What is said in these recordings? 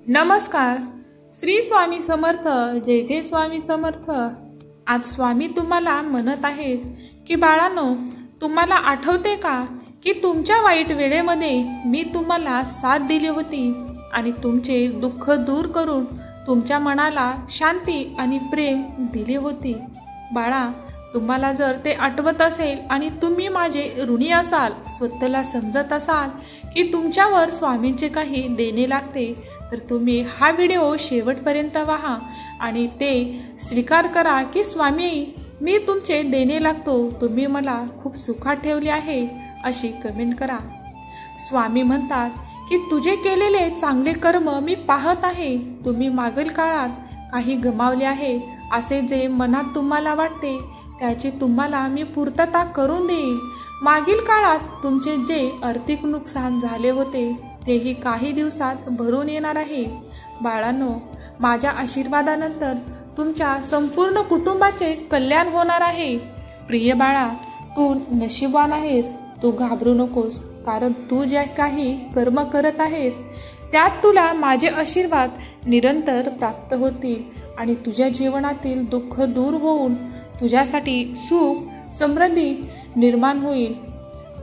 नमस्कार. श्री स्वामी समर्थ. जय जय स्वामी समर्थ. आज स्वामी तुम्हाला म्हणत आहेत की बाळांनो, तुम्हाला आठवते का की तुमच्या वाईट वेळेमध्ये मी तुम्हाला साथ दिली होती आणि तुमचे दुःख दूर करून तुमच्या मनाला शांती आणि प्रेम दिले होते. बाळा, तुम्हाला जर ते आठवत असेल आणि तुम्ही माझे ऋणी असाल, स्वतःला समजत असाल की तुमच्यावर स्वामींचे काही देणे लागते, तर तुम्ही हा व्हिडिओ शेवटपर्यंत पहा आणि ते स्वीकार करा की स्वामी, मी तुमचे देणे लागतो, तुम्ही मला खूप सुखात ठेवले आहे, अशी कमेंट करा. स्वामी म्हणतात की तुझे केलेले चांगले कर्म मी पाहत आहे. तुम्ही मागील काळात काही गमावले आहे, असे जे मनात तुम्हाला वाटते त्याची तुम्हाला मी पूर्तता करून देईल. मागील काळात तुमचे जे आर्थिक नुकसान झाले होते तेही काही दिवसात भरून येणार आहे. बाळांनो, माझ्या आशीर्वादानंतर तुमच्या संपूर्ण कुटुंबाचे कल्याण होणार आहे. प्रिय बाळा, तू नशीबवान आहेस. तू घाबरू नकोस, कारण तू जे काही कर्म करत आहेस त्यात तुला माझे आशीर्वाद निरंतर प्राप्त होतील आणि तुझ्या जीवनातील दुःख दूर होऊन तुझ्यासाठी सुख समृद्धी निर्माण होईल.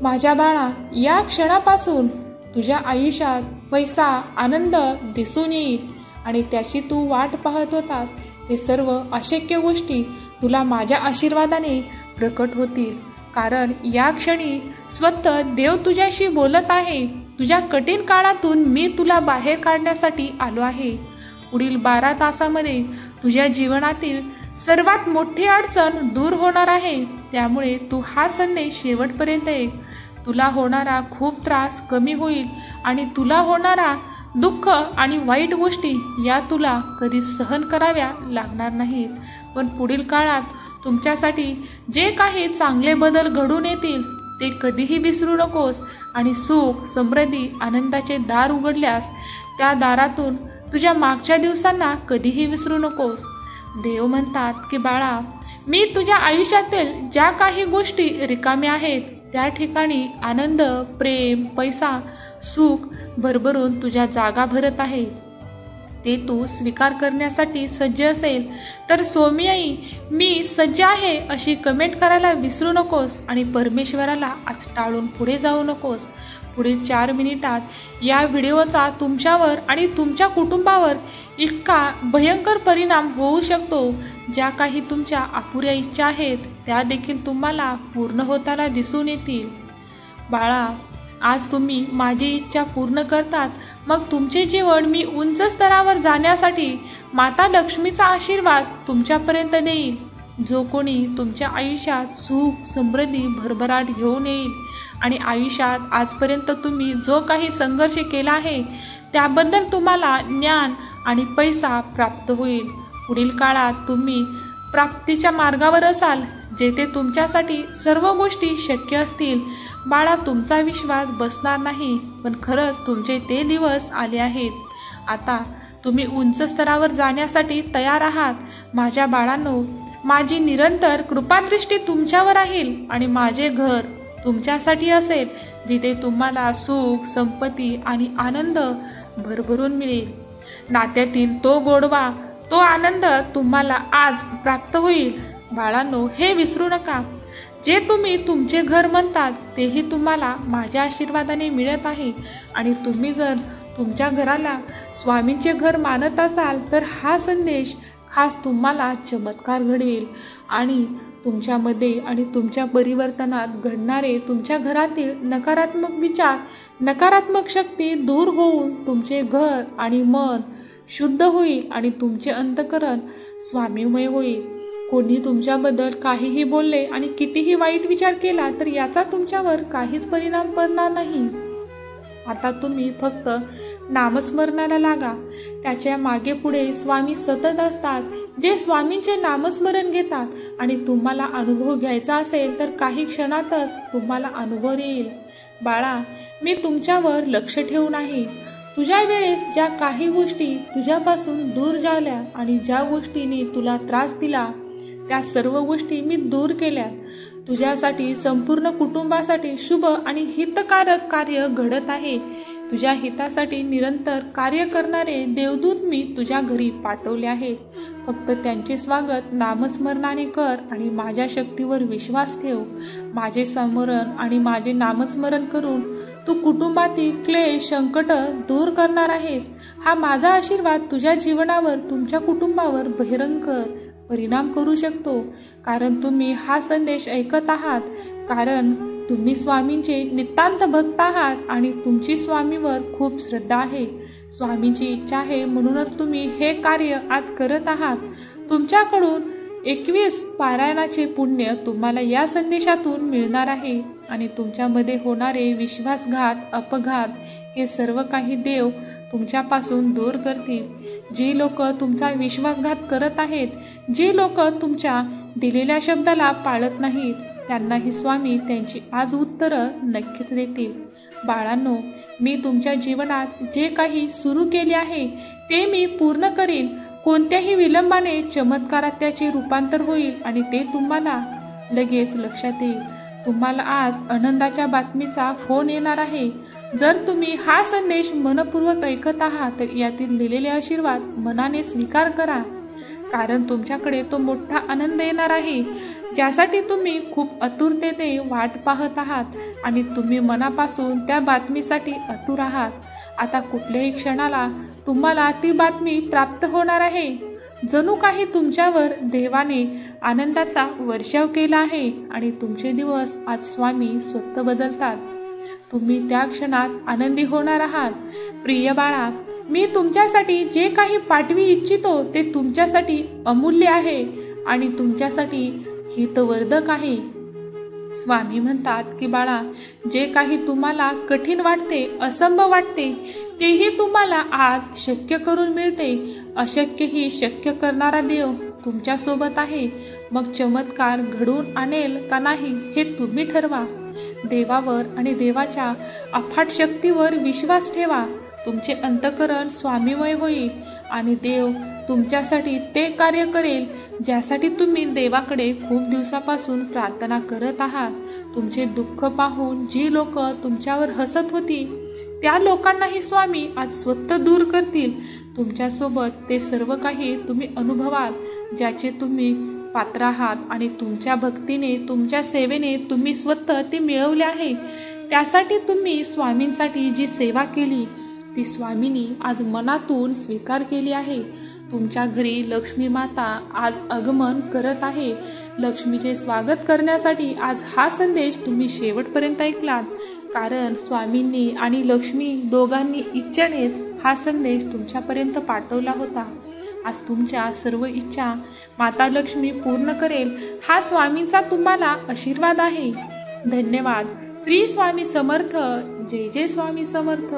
माझ्या बाळा, या क्षणापासून तुझ्या आयुष्यात पैसा आनंद दिसून येईल आणि त्याची तू वाट पाहत होतास ते सर्व अशक्य गोष्टी तुला माझ्या आशीर्वादाने प्रकट होतील. कारण या क्षणी स्वतः देव तुझ्याशी बोलत आहे. तुझ्या कठीण काळातून मी तुला बाहेर काढण्यासाठी आलो आहे. पुढील 12 तासामध्ये तुझ्या जीवनातील सर्वात मोठी अडचण दूर होणार आहे. त्यामुळे तू हा संदेश शेवटपर्यंत ऐक. तुला होणारा खूप त्रास कमी होईल आणि तुला होणारा दुःख आणि वाईट गोष्टी या तुला कधी सहन कराव्या लागणार नाहीत. पण पुढील काळात तुमच्यासाठी जे काही चांगले बदल घडून येतील ते कधीही विसरू नकोस आणि सुख समृद्धी आनंदाचे दार उघडल्यास त्या दारातून तुझ्या मागच्या दिवसांना कधीही विसरू नकोस. देव म्हणतात की बाळा, मी तुझ्या आयुष्यातील ज्या काही गोष्टी रिकाम्या आहेत त्या ठिकाणी आनंद, प्रेम, पैसा, सुख भरभरून तुझ्या जागा भरत आहे. ते तू स्वीकार करण्यासाठी सज्ज असेल तर स्वामी आई, मी सज्ज आहे अशी कमेंट करायला विसरू नकोस आणि परमेश्वराला आज टाळून पुढे जाऊ नकोस. पुढील 4 मिनिटात या व्हिडिओचा तुमच्यावर आणि तुमच्या कुटुंबावर इतका भयंकर परिणाम होऊ शकतो. ज्या काही तुमच्या अपुऱ्या इच्छा आहेत त्या देखील तुम्हाला पूर्ण होताना दिसून येतील. बाळा, आज तुम्ही माझी इच्छा पूर्ण करतात, मग तुमचे जीवन मी उंच स्तरावर जाण्यासाठी माता लक्ष्मीचा आशीर्वाद तुमच्यापर्यंत देईल. जो कोणी तुमच्या आयुष्यात सुख समृद्धी भरभराट घेऊन येईल आणि आयुष्यात आजपर्यंत तुम्ही जो काही संघर्ष केला आहे त्याबद्दल तुम्हाला ज्ञान आणि पैसा प्राप्त होईल. पुढील काळात तुम्ही प्राप्तीच्या मार्गावर असाल, जेथे तुमच्यासाठी सर्व गोष्टी शक्य असतील. बाळा, तुमचा विश्वास बसणार नाही, पण खरंच तुमचे ते दिवस आले आहेत. आता तुम्ही उंच स्तरावर जाण्यासाठी तयार आहात. माझ्या बाळांनो, माझी निरंतर कृपादृष्टी तुमच्यावर राहील आणि माझे घर तुमच्यासाठी असेल, जिथे तुम्हाला सुख संपत्ती आणि आनंद भरभरून मिळेल. नात्यातील तो गोडवा, तो आनंद तुम्हाला आज प्राप्त होईल. बाळांनो, हे विसरू नका, जे तुम्ही तुमचे घर म्हणतात तेही तुम्हाला माझ्या आशीर्वादाने मिळत आहे. आणि तुम्ही जर तुमच्या घराला स्वामींचे घर मानत असाल तर हा संदेश खास तुम्हाला चमत्कार घडवेल आणि तुमच्यामध्ये आणि तुमच्या परिवर्तनात घडणारे तुमच्या घरातील नकारात्मक विचार, नकारात्मक शक्ती दूर होऊन तुमचे घर आणि मन शुद्ध होईल आणि तुमचे अंतःकरण स्वामीमय होईल. कोणी तुमच्याबद्दल काहीही बोलले आणि कितीही वाईट विचार केला तर याचा तुमच्यावर काहीच परिणाम पडणार नाही. आता तुम्ही फक्त नामस्मरणाला लागा. त्याच्या मागे पुढे स्वामी सतत असतात. जे स्वामींचे नामस्मरण घेतात आणि तुम्हाला अनुभव घ्यायचा असेल तर काही क्षणातच तुम्हाला अनुभव येईल. बाळा, मी तुमच्यावर लक्ष ठेवून आहे. तुझ्या वेळेस ज्या काही गोष्टी तुझ्यापासून दूर झाल्या आणि ज्या गोष्टींनी तुला त्रास दिला त्या सर्व गोष्टी मी दूर केल्या. तुझ्यासाठी संपूर्ण कुटुंबासाठी शुभ आणि हितकारक कार्य घडत आहे. तुझ्या हितासाठी निरंतर कार्य करणारे देवदूत मी तुझ्या घरी पाठवले आहेत. फक्त त्यांचे स्वागत नामस्मरणाने कर आणि माझ्या शक्तीवर विश्वास ठेव. माझे स्मरण आणि माझे नामस्मरण करून तू कुटुंबातील क्लेश संकट दूर करणार आहेस. हा माझा आशीर्वाद तुझ्या जीवनावर, तुमच्या कुटुंबावर भयंकर परिणाम करू शकतो. कारण तुम्ही हा संदेश ऐकत आहात, कारण तुम्ही स्वामींचे नितांत भक्त आहात आणि तुमची स्वामीवर खूप श्रद्धा आहे. स्वामींची इच्छा आहे म्हणूनच तुम्ही हे कार्य आज करत आहात. तुमच्याकडून 21 पारायणाचे पुण्य तुम्हाला या संदेशातून मिळणार आहे आणि तुमच्यामध्ये होणारे विश्वासघात, अपघात हे सर्व काही देव तुमच्यापासून दूर करतील. जी लोक तुमचा विश्वासघात करत आहेत, जी लोक तुमच्या दिलेल्या शब्दाला पाळत नाहीत, त्यांनाही स्वामी त्यांची आज उत्तरं नक्कीच देतील. बाळांनो, मी तुमच्या जीवनात जे काही सुरू केले आहे ते मी पूर्ण करीन. कोणत्याही विलंबाने चमत्कारात त्याचे रूपांतर होईल आणि ते तुम्हाला लगेच लक्षात येईल. तुम्हाला आज आनंदाच्या बातमीचा फोन येणार आहे. जर तुम्ही हा संदेश मनपूर्वक ऐकत आहात तर यातील दिलेले आशीर्वाद मनाने स्वीकार करा, कारण तुमच्याकडे तो मोठा आनंद येणार आहे ज्यासाठी तुम्ही खूप आतुरतेने वाट पाहत आहात आणि तुम्ही मनापासून त्या बातमीसाठी आतुर आहात. आता कुठल्याही क्षणाला तुम्हाला ती बातमी प्राप्त होणार आहे. जणू काही तुमच्यावर देवाने आनंदाचा वर्षाव केला आहे आणि तुमचे दिवस आज स्वामी स्वतः बदलतात. तुम्ही त्या क्षणात आनंदी होणार आहात. प्रिय बाळा, मी तुमच्यासाठी जे काही पाठवी इच्छितो ते तुमच्यासाठी अमूल्य आहे आणि तुमच्यासाठी हितवर्धक आहे. स्वामी म्हणतात की बाळा, जे काही तुम्हाला कठीण वाटते, असंभव वाटते, तेही तुम्हाला आज शक्य करून मिळते. अशक्य ही शक्य करणारा देव तुमच्या सोबत आहे. मग चमत्कार घडून आणेल का नाही हे तुम्ही ठरवा. देवावर आणि देवाच्या अफाट शक्तीवर विश्वास ठेवा. तुमचे अंतःकरण स्वामीमय होईल आणि देव तुमच्यासाठी ते कार्य करेल ज्यासाठी तुम्ही देवाकडे खूप दिवसापासून प्रार्थना करत आहात. तुमचे दुःख पाहून जी लोक तुमच्यावर हसत होती त्या लोकांनाही स्वामी आज स्वतः दूर करतील. तुमच्यासोबत ते सर्व काही तुम्ही अनुभवाल ज्याचे तुम्ही पात्र आहात आणि तुमच्या भक्तीने, तुमच्या सेवेने तुम्ही स्वतः ते मिळवले आहे. त्यासाठी तुम्ही स्वामींसाठी जी सेवा केली ती स्वामींनी आज मनातून स्वीकार केली आहे. तुमच्या घरी लक्ष्मी माता आज आगमन करत आहे. लक्ष्मीचे स्वागत करण्यासाठी आज हा संदेश तुम्ही शेवटपर्यंत ऐकलात, कारण स्वामींनी आणि लक्ष्मी दोघांनी इच्छेनेच हा संदेश तुमच्यापर्यंत पाठवला होता. आज तुमच्या सर्व इच्छा माता लक्ष्मी पूर्ण करेल हा स्वामींचा तुम्हाला आशीर्वाद आहे. धन्यवाद. श्री स्वामी समर्थ. जय जय स्वामी समर्थ.